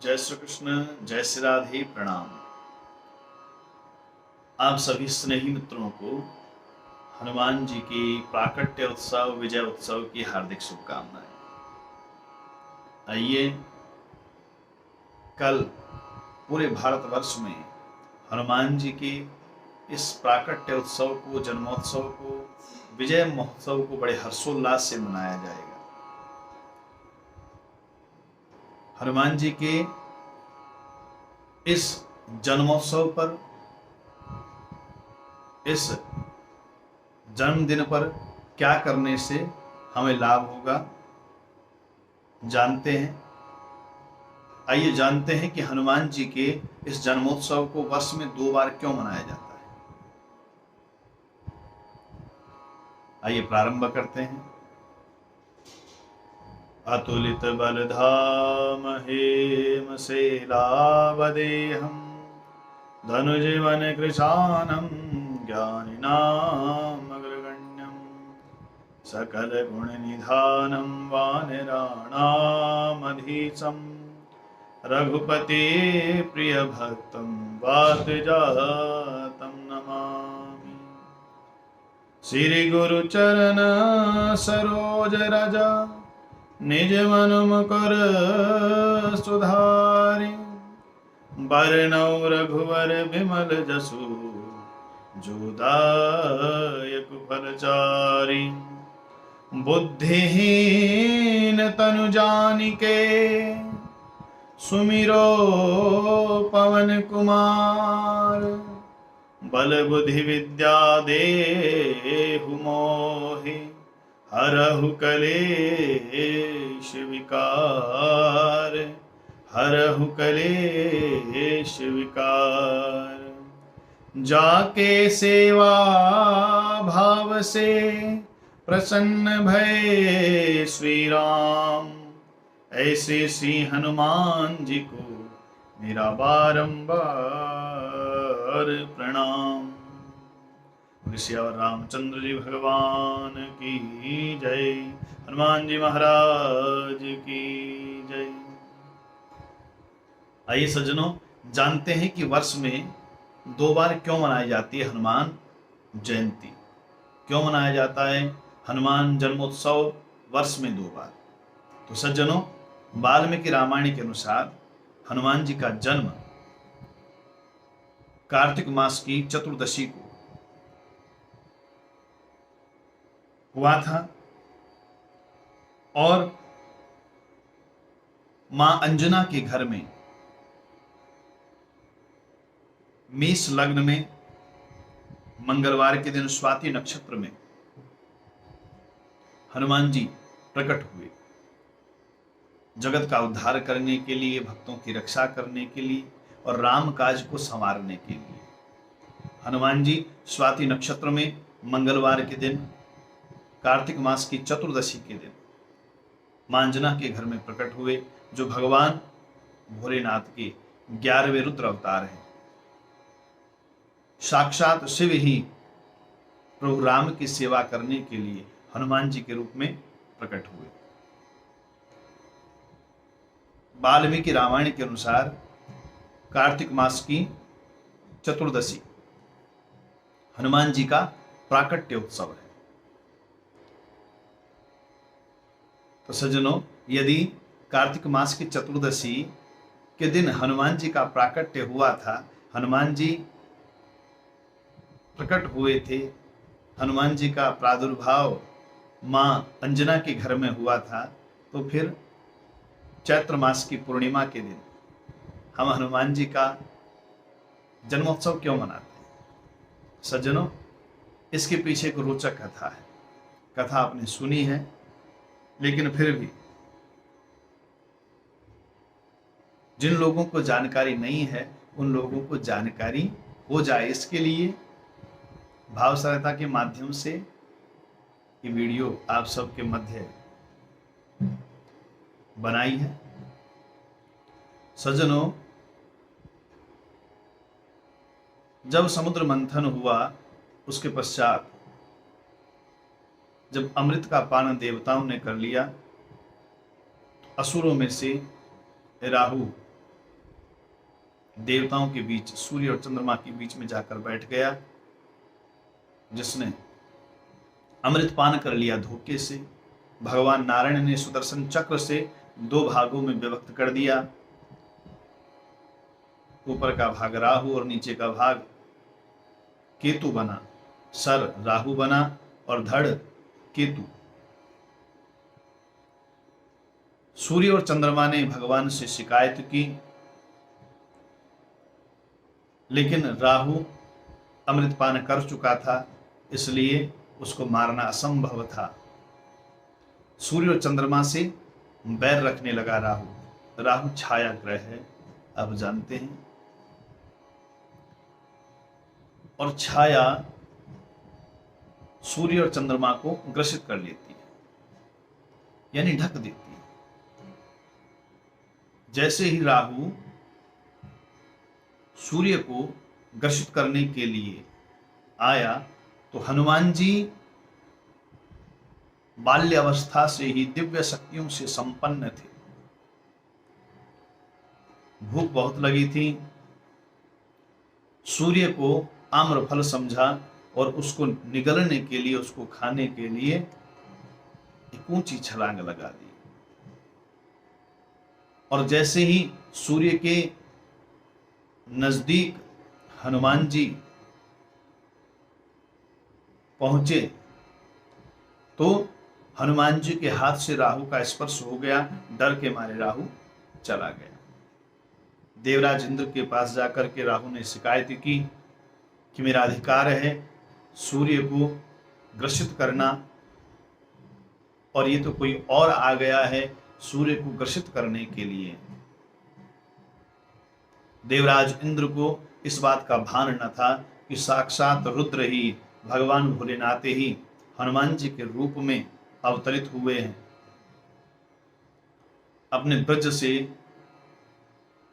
जय श्री कृष्ण, जय श्री राधे, प्रणाम। आप सभी स्नेही मित्रों को हनुमान जी की प्राकट्य उत्सव, विजय उत्सव की हार्दिक शुभकामनाएं। आइए कल पूरे भारतवर्ष में हनुमान जी के इस प्राकट्य उत्सव को, जन्मोत्सव को, विजय महोत्सव को बड़े हर्षोल्लास से मनाया जाएगा। हनुमान जी के इस जन्मोत्सव पर, इस जन्मदिन पर क्या करने से हमें लाभ होगा जानते हैं। आइए जानते हैं कि हनुमान जी के इस जन्मोत्सव को वर्ष में 2 बार क्यों मनाया जाता है। आइए प्रारंभ करते हैं। अतुलित बलधाम हेम शैलावदेहं धनुजीवन कृशानं ज्ञानिनाम् अग्रगण्यं सकल गुण निधानं वानराणामधीशं रघुपते प्रिय भक्तं वातजातं नमामि। श्री गुरु चरण सरोज रज निज मन मुकुर सुधारि बरनौ रघुवर बिमल जसु जोदायक फलचारि। बुद्धिहीन तनु जानिके सुमिरो पवन कुमार बल बुद्धि विद्या देहु मोहि हरहु कलेश विकार, हरहु कलेश विकार। जाके सेवा भाव से प्रसन्न भये श्री राम, ऐसे श्री हनुमान जी को मेरा बारंबार प्रणाम। श्यावर रामचंद्र जी भगवान की जय, हनुमान जी महाराज की जय। आइए सज्जनों, जानते हैं कि वर्ष में 2 बार क्यों मनाई जाती है हनुमान जयंती। क्यों मनाया जाता है हनुमान जन्मोत्सव वर्ष में 2 बार। तो सज्जनों, वाल्मीकि रामायण के अनुसार हनुमान जी का जन्म कार्तिक मास की चतुर्दशी को हुआ था और मां अंजना के घर में मेष लग्न में मंगलवार के दिन स्वाति नक्षत्र में हनुमान जी प्रकट हुए। जगत का उद्धार करने के लिए, भक्तों की रक्षा करने के लिए और राम काज को संवारने के लिए हनुमान जी स्वाति नक्षत्र में मंगलवार के दिन, कार्तिक मास की चतुर्दशी के दिन मां अंजना के घर में प्रकट हुए, जो भगवान भोलेनाथ के 11वें रुद्र अवतार हैं। साक्षात शिव ही प्रभु राम की सेवा करने के लिए हनुमान जी के रूप में प्रकट हुए। वाल्मीकि रामायण के अनुसार कार्तिक मास की चतुर्दशी हनुमान जी का प्राकट्य उत्सव है। तो सज्जनों, यदि कार्तिक मास की चतुर्दशी के दिन हनुमान जी का प्राकट्य हुआ था, हनुमान जी प्रकट हुए थे, हनुमान जी का प्रादुर्भाव मां अंजना के घर में हुआ था, तो फिर चैत्र मास की पूर्णिमा के दिन हम हनुमान जी का जन्मोत्सव क्यों मनाते हैं। सज्जनों, इसके पीछे एक रोचक कथा है। कथा आपने सुनी है, लेकिन फिर भी जिन लोगों को जानकारी नहीं है उन लोगों को जानकारी हो जाए, इसके लिए भाव सहायता के माध्यम से ये वीडियो आप सबके मध्य बनाई है। सज्जनों, जब समुद्र मंथन हुआ, उसके पश्चात जब अमृत का पान देवताओं ने कर लिया, असुरों में से राहु देवताओं के बीच, सूर्य और चंद्रमा के बीच में जाकर बैठ गया, जिसने अमृत पान कर लिया धोखे से। भगवान नारायण ने सुदर्शन चक्र से 2 भागों में विभक्त कर दिया, ऊपर का भाग राहु और नीचे का भाग केतु बना। सर राहु बना और धड़ केतु। सूर्य और चंद्रमा ने भगवान से शिकायत की, लेकिन राहु अमृत पान कर चुका था, इसलिए उसको मारना असंभव था। सूर्य और चंद्रमा से बैर रखने लगा राहु। राहु छाया ग्रह है, आप जानते हैं, और छाया सूर्य और चंद्रमा को ग्रसित कर लेती है, यानी ढक देती है। जैसे ही राहु सूर्य को ग्रसित करने के लिए आया, तो हनुमान जी बाल्यावस्था से ही दिव्य शक्तियों से संपन्न थे। भूख बहुत लगी थी, सूर्य को आम्र फल समझा और उसको निगलने के लिए, उसको खाने के लिए एक ऊंची छलांग लगा दी। और जैसे ही सूर्य के नजदीक हनुमान जी पहुंचे, तो हनुमान जी के हाथ से राहु का स्पर्श हो गया। डर के मारे राहु चला गया। देवराज इंद्र के पास जाकर के राहु ने शिकायत की कि मेरा अधिकार है सूर्य को ग्रसित करना, और ये तो कोई और आ गया है सूर्य को ग्रसित करने के लिए। देवराज इंद्र को इस बात का भान न था कि साक्षात रुद्र ही, भगवान भोलेनाथ ही हनुमान जी के रूप में अवतरित हुए हैं। अपने वज्र से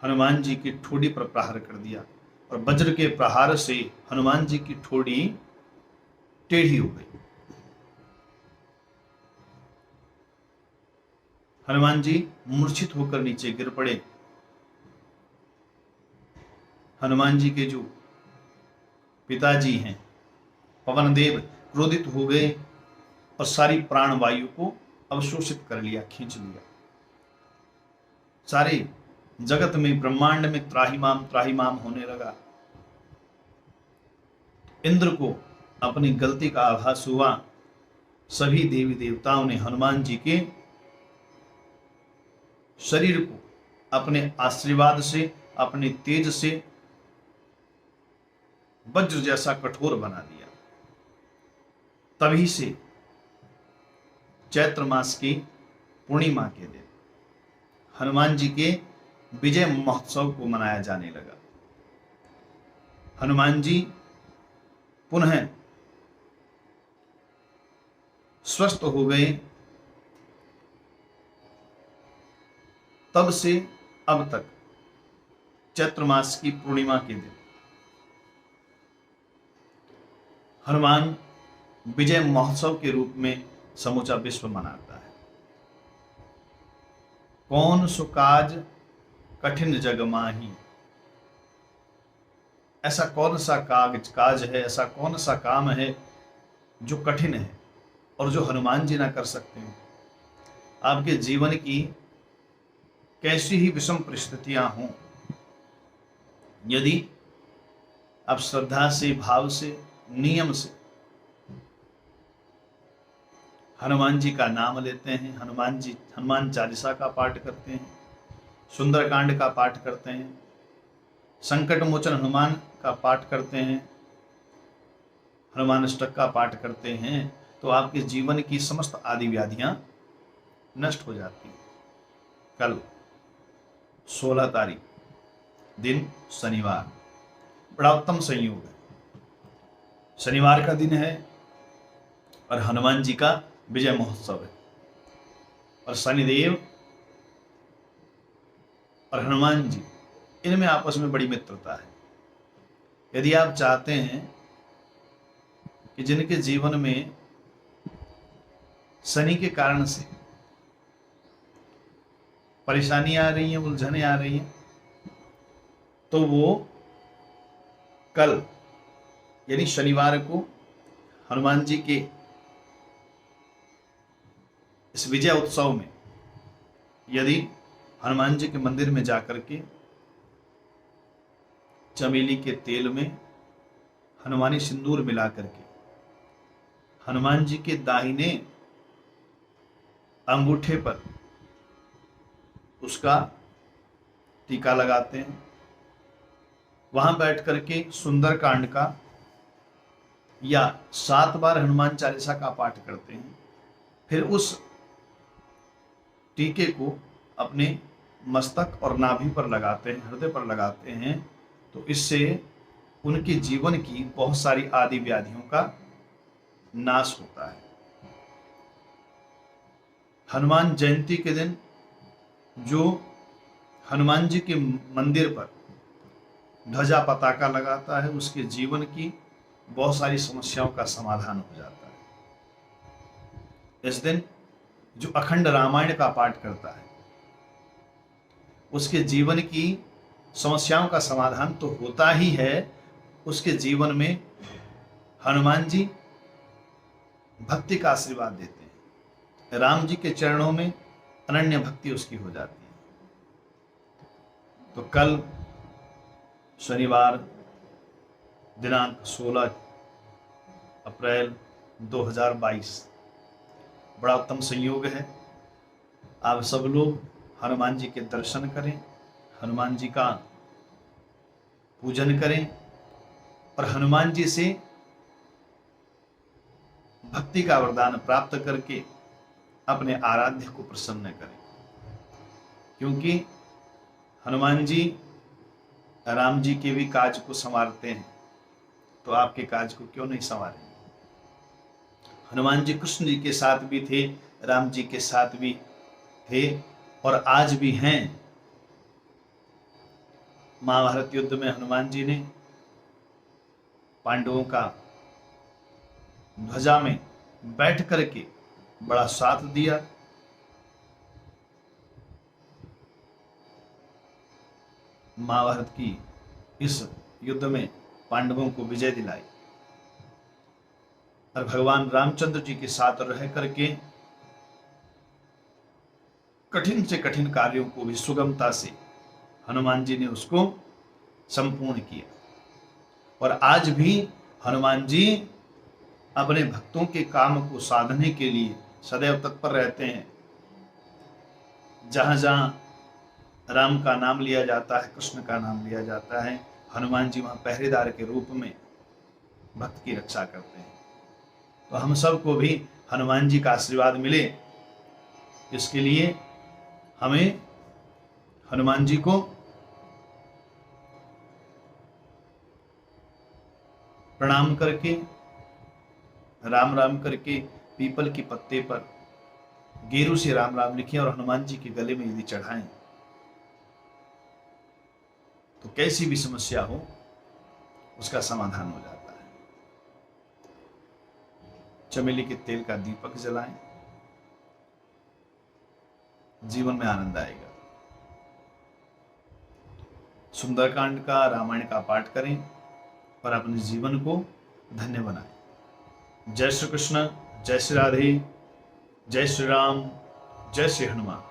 हनुमान जी की ठोड़ी पर प्रहार कर दिया, और वज्र के प्रहार से हनुमान जी की ठोड़ी टेढ़ी हो गई। हनुमान जी मूर्छित होकर नीचे गिर पड़े। हनुमान जी के जो पिताजी हैं पवन देव क्रोधित हो गए और सारी प्राणवायु को अवशोषित कर लिया, खींच लिया। सारे जगत में, ब्रह्मांड में त्राहिमाम त्राहिमाम होने लगा। इंद्र को अपनी गलती का आभास हुआ। सभी देवी देवताओं ने हनुमान जी के शरीर को अपने आशीर्वाद से, अपने तेज से वज्र जैसा कठोर बना दिया। तभी से चैत्र मास की पूर्णिमा के दिन हनुमान जी के विजय महोत्सव को मनाया जाने लगा। हनुमान जी पुनः स्वस्थ हो गए। तब से अब तक चैत्र मास की पूर्णिमा के दिन हनुमान विजय महोत्सव के रूप में समूचा विश्व मनाता है। कौन सो काज कठिन जग माही, ऐसा कौन सा काज है, ऐसा कौन सा काम है जो कठिन है और जो हनुमान जी ना कर सकते हो। आपके जीवन की कैसी ही विषम परिस्थितियां हों, यदि आप श्रद्धा से, भाव से, नियम से हनुमान जी का नाम लेते हैं, हनुमान चालीसा का पाठ करते हैं, सुंदरकांड का पाठ करते हैं, संकट मोचन हनुमान का पाठ करते हैं, हनुमान अष्टक का पाठ करते हैं, तो आपके जीवन की समस्त आदि व्याधियां नष्ट हो जाती हैं। कल 16 तारीख दिन शनिवार, बड़ा उत्तम संयोग है। शनिवार का दिन है और हनुमान जी का विजय महोत्सव है, और शनिदेव और हनुमान जी, इनमें आपस में बड़ी मित्रता है। यदि आप चाहते हैं कि जिनके जीवन में शनि के कारण से परेशानी आ रही है, उलझने आ रही हैं, तो वो कल यानी शनिवार को हनुमान जी के इस विजय उत्सव में यदि हनुमान जी के मंदिर में जाकर के चमेली के तेल में हनुमानी सिंदूर मिला करके हनुमान जी के दाहिने अंगूठे पर उसका टीका लगाते हैं, वहां बैठ करके सुंदर कांड का या 7 बार हनुमान चालीसा का पाठ करते हैं, फिर उस टीके को अपने मस्तक और नाभि पर लगाते हैं, हृदय पर लगाते हैं, तो इससे उनके जीवन की बहुत सारी आदि व्याधियों का नाश होता है। हनुमान जयंती के दिन जो हनुमान जी के मंदिर पर ध्वजा पताका लगाता है, उसके जीवन की बहुत सारी समस्याओं का समाधान हो जाता है। इस दिन जो अखंड रामायण का पाठ करता है, उसके जीवन की समस्याओं का समाधान तो होता ही है, उसके जीवन में हनुमान जी भक्ति का आशीर्वाद देते हैं। राम जी के चरणों में अनन्य भक्ति उसकी हो जाती है। तो कल शनिवार दिनांक 16 अप्रैल 2022 बड़ा उत्तम संयोग है। आप सब लोग हनुमान जी के दर्शन करें, हनुमान जी का पूजन करें और हनुमान जी से भक्ति का वरदान प्राप्त करके अपने आराध्य को प्रसन्न करें, क्योंकि हनुमान जी राम जी के भी काज को संवारते हैं, तो आपके काज को क्यों नहीं संवारेंगे। हनुमान जी कृष्ण जी के साथ भी थे, राम जी के साथ भी थे और आज भी हैं। महाभारत युद्ध में हनुमान जी ने पांडवों का ध्वजा में बैठ करके बड़ा साथ दिया। महाभारत की इस युद्ध में पांडवों को विजय दिलाई और भगवान रामचंद्र जी के साथ रह करके कठिन से कठिन कार्यों को भी सुगमता से हनुमान जी ने उसको संपूर्ण किया। और आज भी हनुमान जी अपने भक्तों के काम को साधने के लिए सदैव तत्पर रहते हैं। जहां जहां राम का नाम लिया जाता है, कृष्ण का नाम लिया जाता है, हनुमान जी वहां पहरेदार के रूप में भक्त की रक्षा करते हैं। तो हम सबको भी हनुमान जी का आशीर्वाद मिले, इसके लिए हमें हनुमान जी को प्रणाम करके राम राम करके पीपल के पत्ते पर गेरू से राम राम लिखें और हनुमान जी के गले में यदि चढ़ाएं तो कैसी भी समस्या हो उसका समाधान हो जाता है। चमेली के तेल का दीपक जलाएं, जीवन में आनंद आएगा। सुंदरकांड का, रामायण का पाठ करें और अपने जीवन को धन्य बनाएं। जय श्री कृष्ण, जय श्री राधे, जय श्री राम, जय श्री हनुमान।